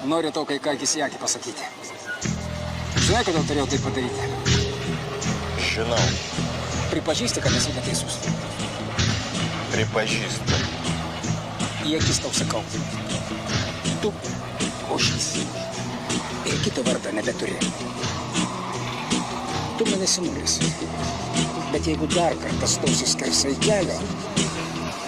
Noriu tau kai ką akis į akį pasakyti. Žinai, kodėl turėjau tai padaryti? Žinau. Pripažįsti, kad esi neteisus. Pripažįstu. Į akis tau sakau. Tu ožys. Ir kito vardą nebeturi. Tu manęs numesi. Bet jeigu dar kartą stosi skersai kelio,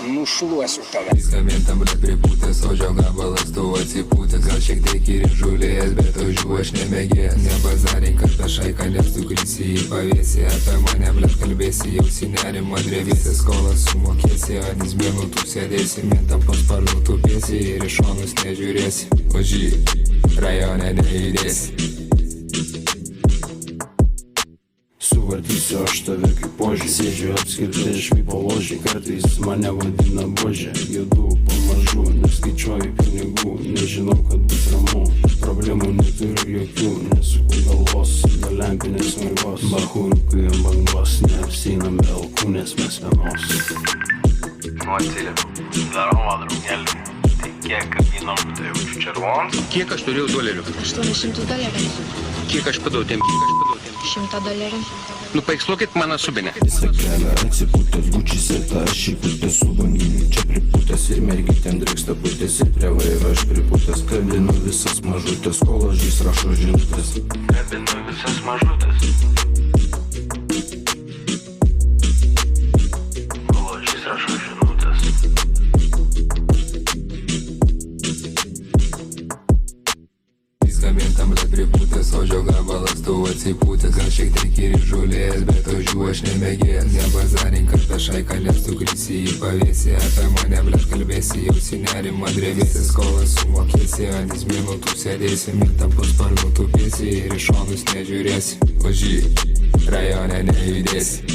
nušluosiu tave. Viską blėt pripūtęs, odžio gabalas tu atsipūtęs. Gal šiek tiek ir įžulėjęs, bet ožių aš nemėgėjęs. Nebazarink apie šaiką, nes tu krisi į pavėsį. Apie mane blėt kalbėsi, jausi nerimą drevėsi. Skolas sumokėsi, ant izbėnų tu sėdėsi. Mintam po sparnu tupėsi ir iš šonus nežiūrėsi. Ožy, rajone nejudėsi. Suvartysiu aš tave kaip ožį. Sėdžiu apskritai švypo ložį. Kartais mane vadina božė. Judu pamažu, neskaičiuoju pinigų. Nežinau, kad bus ramu. Problemų neturiu jokių. Nesuku galvos, be lempinės smėgos. Bahūrikai ant bangos. Neapseinam be alkūnės mes vienos. Nu atsiliepiu. Darom vadrugėlį. Tai kiek kabinom, tai jaučiu červons. Kiek aš turėjau dolerių? $800. Kiek aš padau tiem? $100. Nu, paikslokit mano subinę. Visą kelią atsipūtęs, Gucci setą, aš įpūtęs su banginiu. Čia pripūtęs ir mergytėm drėksta pūtės. Ir prie vairo aš pripūtęs. Kabinu visas mažutės, kol ožys rašo žinutės. Kabinu visas mažutės. Kol ožys rašo žinutės. Mintam blėt pripūtęs, odžio gabalas tu atsipūtęs. Gal šiek tiek ir įžulėjęs, bet ožių aš nemėgėjęs. Nebazarink apie šaiką, nes tu krisi į pavėsį. Apie mane blėt kalbėsi, jausi nerimą drevėsi. Skolas sumokėsi, ant izbėnų tu sėdėsi. Mintam po sparnu tupėsi ir iš šonus nežiūrėsi. Ožy, rajone nejudėsi.